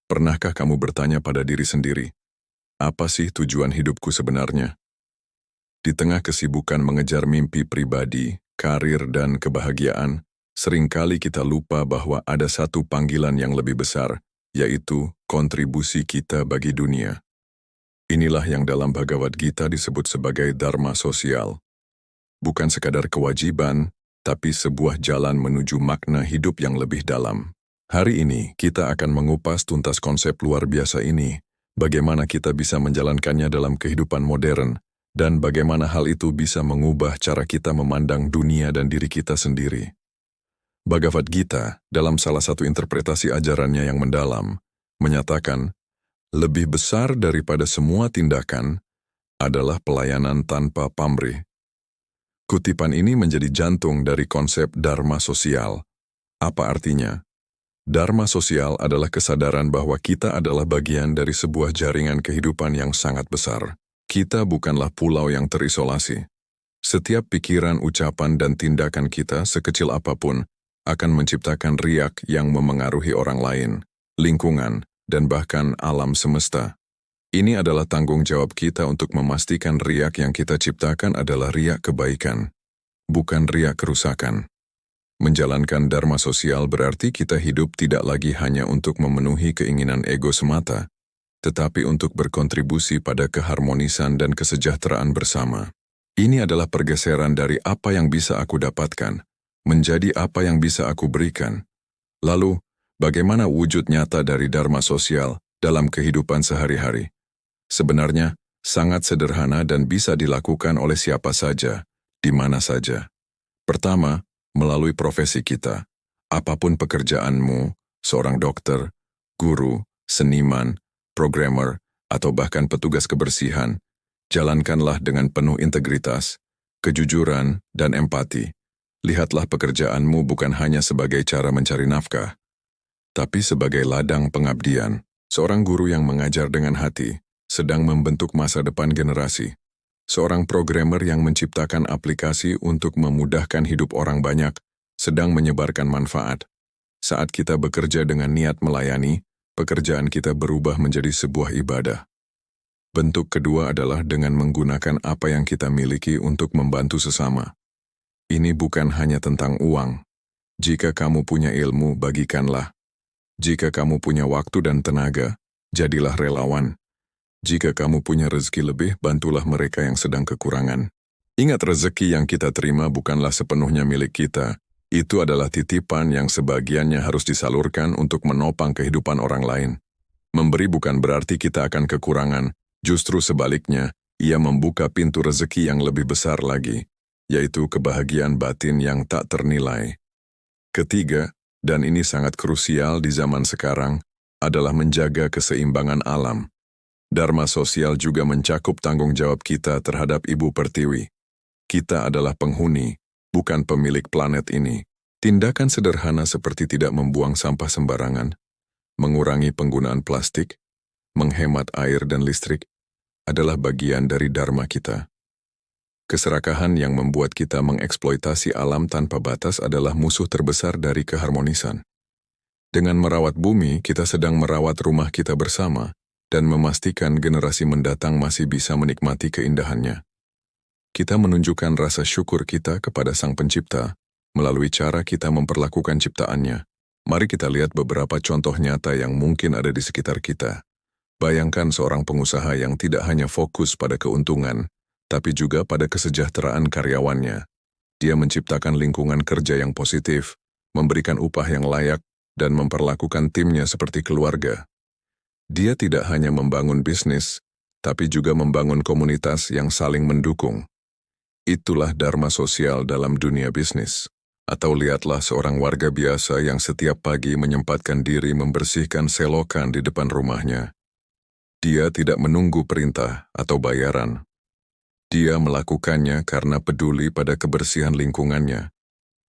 Pernahkah kamu bertanya pada diri sendiri, apa sih tujuan hidupku sebenarnya? Di tengah kesibukan mengejar mimpi pribadi, karir, dan kebahagiaan, seringkali kita lupa bahwa ada satu panggilan yang lebih besar, yaitu kontribusi kita bagi dunia. Inilah yang dalam Bhagavad Gita disebut sebagai dharma sosial. Bukan sekadar kewajiban, tapi sebuah jalan menuju makna hidup yang lebih dalam. Hari ini, kita akan mengupas tuntas konsep luar biasa ini, bagaimana kita bisa menjalankannya dalam kehidupan modern, dan bagaimana hal itu bisa mengubah cara kita memandang dunia dan diri kita sendiri. Bhagavad Gita, dalam salah satu interpretasi ajarannya yang mendalam, menyatakan, lebih besar daripada semua tindakan adalah pelayanan tanpa pamrih. Kutipan ini menjadi jantung dari konsep dharma sosial. Apa artinya? Dharma sosial adalah kesadaran bahwa kita adalah bagian dari sebuah jaringan kehidupan yang sangat besar. Kita bukanlah pulau yang terisolasi. Setiap pikiran, ucapan, dan tindakan kita, sekecil apapun, akan menciptakan riak yang memengaruhi orang lain, lingkungan, dan bahkan alam semesta. Ini adalah tanggung jawab kita untuk memastikan riak yang kita ciptakan adalah riak kebaikan, bukan riak kerusakan. Menjalankan dharma sosial berarti kita hidup tidak lagi hanya untuk memenuhi keinginan ego semata, tetapi untuk berkontribusi pada keharmonisan dan kesejahteraan bersama. Ini adalah pergeseran dari apa yang bisa aku dapatkan, menjadi apa yang bisa aku berikan. Lalu, bagaimana wujud nyata dari dharma sosial dalam kehidupan sehari-hari? Sebenarnya, sangat sederhana dan bisa dilakukan oleh siapa saja, di mana saja. Pertama, melalui profesi kita. Apapun pekerjaanmu, seorang dokter, guru, seniman, programmer, atau bahkan petugas kebersihan, jalankanlah dengan penuh integritas, kejujuran, dan empati. Lihatlah pekerjaanmu bukan hanya sebagai cara mencari nafkah, tapi sebagai ladang pengabdian. Seorang guru yang mengajar dengan hati sedang membentuk masa depan generasi. Seorang programmer yang menciptakan aplikasi untuk memudahkan hidup orang banyak sedang menyebarkan manfaat. Saat kita bekerja dengan niat melayani, pekerjaan kita berubah menjadi sebuah ibadah. Bentuk kedua adalah dengan menggunakan apa yang kita miliki untuk membantu sesama. Ini bukan hanya tentang uang. Jika kamu punya ilmu, bagikanlah. Jika kamu punya waktu dan tenaga, jadilah relawan. Jika kamu punya rezeki lebih, bantulah mereka yang sedang kekurangan. Ingat, rezeki yang kita terima bukanlah sepenuhnya milik kita. Itu adalah titipan yang sebagiannya harus disalurkan untuk menopang kehidupan orang lain. Memberi bukan berarti kita akan kekurangan. Justru sebaliknya, ia membuka pintu rezeki yang lebih besar lagi, yaitu kebahagiaan batin yang tak ternilai. Ketiga, dan ini sangat krusial di zaman sekarang, adalah menjaga keseimbangan alam. Dharma sosial juga mencakup tanggung jawab kita terhadap Ibu Pertiwi. Kita adalah penghuni, bukan pemilik planet ini. Tindakan sederhana seperti tidak membuang sampah sembarangan, mengurangi penggunaan plastik, menghemat air dan listrik, adalah bagian dari dharma kita. Keserakahan yang membuat kita mengeksploitasi alam tanpa batas adalah musuh terbesar dari keharmonisan. Dengan merawat bumi, kita sedang merawat rumah kita bersama, dan memastikan generasi mendatang masih bisa menikmati keindahannya. Kita menunjukkan rasa syukur kita kepada Sang Pencipta melalui cara kita memperlakukan ciptaannya. Mari kita lihat beberapa contoh nyata yang mungkin ada di sekitar kita. Bayangkan seorang pengusaha yang tidak hanya fokus pada keuntungan, tapi juga pada kesejahteraan karyawannya. Dia menciptakan lingkungan kerja yang positif, memberikan upah yang layak, dan memperlakukan timnya seperti keluarga. Dia tidak hanya membangun bisnis, tapi juga membangun komunitas yang saling mendukung. Itulah dharma sosial dalam dunia bisnis. Atau lihatlah seorang warga biasa yang setiap pagi menyempatkan diri membersihkan selokan di depan rumahnya. Dia tidak menunggu perintah atau bayaran. Dia melakukannya karena peduli pada kebersihan lingkungannya.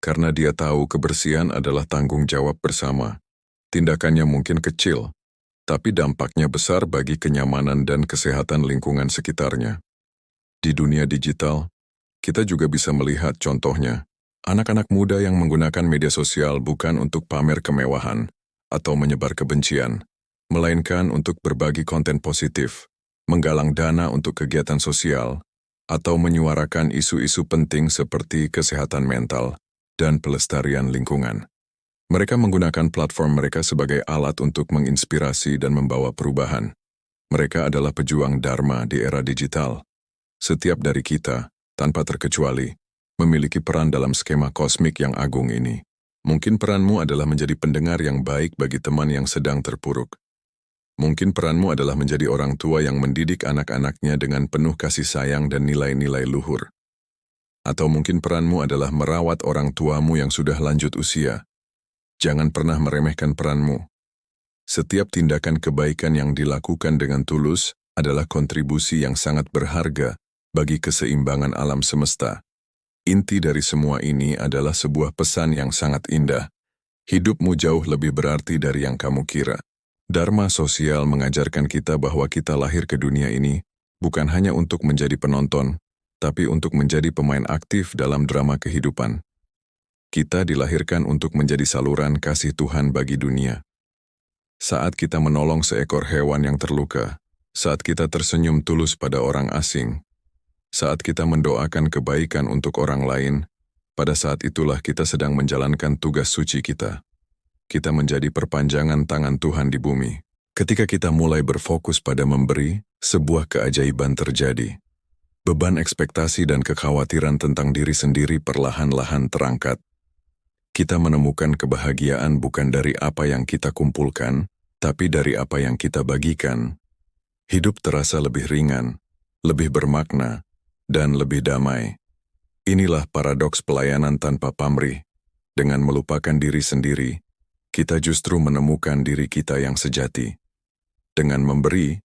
Karena dia tahu kebersihan adalah tanggung jawab bersama. Tindakannya mungkin kecil, tapi dampaknya besar bagi kenyamanan dan kesehatan lingkungan sekitarnya. Di dunia digital, kita juga bisa melihat contohnya. Anak-anak muda yang menggunakan media sosial bukan untuk pamer kemewahan atau menyebar kebencian, melainkan untuk berbagi konten positif, menggalang dana untuk kegiatan sosial, atau menyuarakan isu-isu penting seperti kesehatan mental dan pelestarian lingkungan. Mereka menggunakan platform mereka sebagai alat untuk menginspirasi dan membawa perubahan. Mereka adalah pejuang Dharma di era digital. Setiap dari kita, tanpa terkecuali, memiliki peran dalam skema kosmik yang agung ini. Mungkin peranmu adalah menjadi pendengar yang baik bagi teman yang sedang terpuruk. Mungkin peranmu adalah menjadi orang tua yang mendidik anak-anaknya dengan penuh kasih sayang dan nilai-nilai luhur. Atau mungkin peranmu adalah merawat orang tuamu yang sudah lanjut usia. Jangan pernah meremehkan peranmu. Setiap tindakan kebaikan yang dilakukan dengan tulus adalah kontribusi yang sangat berharga bagi keseimbangan alam semesta. Inti dari semua ini adalah sebuah pesan yang sangat indah. Hidupmu jauh lebih berarti dari yang kamu kira. Dharma sosial mengajarkan kita bahwa kita lahir ke dunia ini bukan hanya untuk menjadi penonton, tapi untuk menjadi pemain aktif dalam drama kehidupan. Kita dilahirkan untuk menjadi saluran kasih Tuhan bagi dunia. Saat kita menolong seekor hewan yang terluka, saat kita tersenyum tulus pada orang asing, saat kita mendoakan kebaikan untuk orang lain, pada saat itulah kita sedang menjalankan tugas suci kita. Kita menjadi perpanjangan tangan Tuhan di bumi. Ketika kita mulai berfokus pada memberi, sebuah keajaiban terjadi. Beban ekspektasi dan kekhawatiran tentang diri sendiri perlahan-lahan terangkat. Kita menemukan kebahagiaan bukan dari apa yang kita kumpulkan, tapi dari apa yang kita bagikan. Hidup terasa lebih ringan, lebih bermakna, dan lebih damai. Inilah paradoks pelayanan tanpa pamrih. Dengan melupakan diri sendiri, kita justru menemukan diri kita yang sejati. Dengan memberi,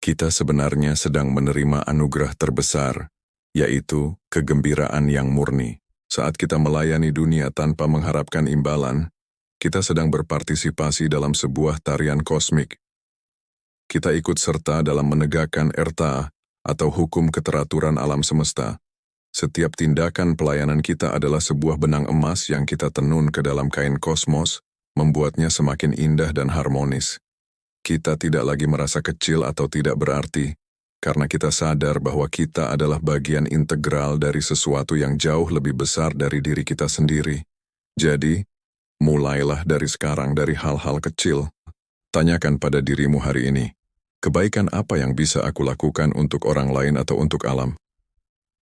kita sebenarnya sedang menerima anugerah terbesar, yaitu kegembiraan yang murni. Saat kita melayani dunia tanpa mengharapkan imbalan, kita sedang berpartisipasi dalam sebuah tarian kosmik. Kita ikut serta dalam menegakkan erta atau hukum keteraturan alam semesta. Setiap tindakan pelayanan kita adalah sebuah benang emas yang kita tenun ke dalam kain kosmos, membuatnya semakin indah dan harmonis. Kita tidak lagi merasa kecil atau tidak berarti, karena kita sadar bahwa kita adalah bagian integral dari sesuatu yang jauh lebih besar dari diri kita sendiri. Jadi, mulailah dari sekarang dari hal-hal kecil. Tanyakan pada dirimu hari ini, kebaikan apa yang bisa aku lakukan untuk orang lain atau untuk alam?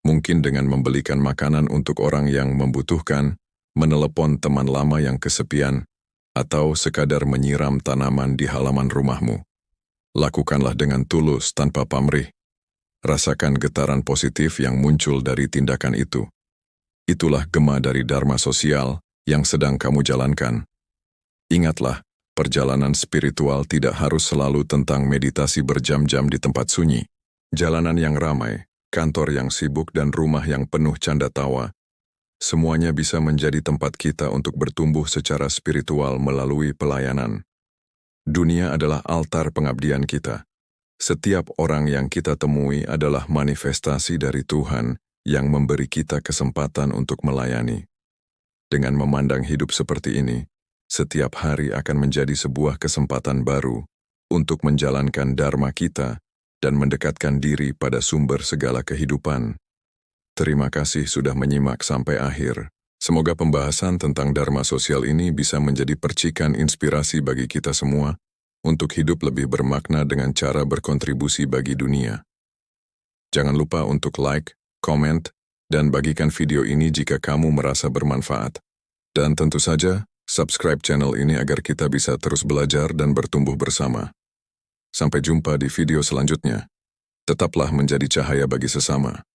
Mungkin dengan membelikan makanan untuk orang yang membutuhkan, menelepon teman lama yang kesepian, atau sekadar menyiram tanaman di halaman rumahmu. Lakukanlah dengan tulus tanpa pamrih. Rasakan getaran positif yang muncul dari tindakan itu. Itulah gema dari Dharma sosial yang sedang kamu jalankan. Ingatlah, perjalanan spiritual tidak harus selalu tentang meditasi berjam-jam di tempat sunyi. Jalanan yang ramai, kantor yang sibuk dan rumah yang penuh canda tawa, semuanya bisa menjadi tempat kita untuk bertumbuh secara spiritual melalui pelayanan. Dunia adalah altar pengabdian kita. Setiap orang yang kita temui adalah manifestasi dari Tuhan yang memberi kita kesempatan untuk melayani. Dengan memandang hidup seperti ini, setiap hari akan menjadi sebuah kesempatan baru untuk menjalankan dharma kita dan mendekatkan diri pada sumber segala kehidupan. Terima kasih sudah menyimak sampai akhir. Semoga pembahasan tentang dharma sosial ini bisa menjadi percikan inspirasi bagi kita semua untuk hidup lebih bermakna dengan cara berkontribusi bagi dunia. Jangan lupa untuk like, komen, dan bagikan video ini jika kamu merasa bermanfaat. Dan tentu saja, subscribe channel ini agar kita bisa terus belajar dan bertumbuh bersama. Sampai jumpa di video selanjutnya. Tetaplah menjadi cahaya bagi sesama.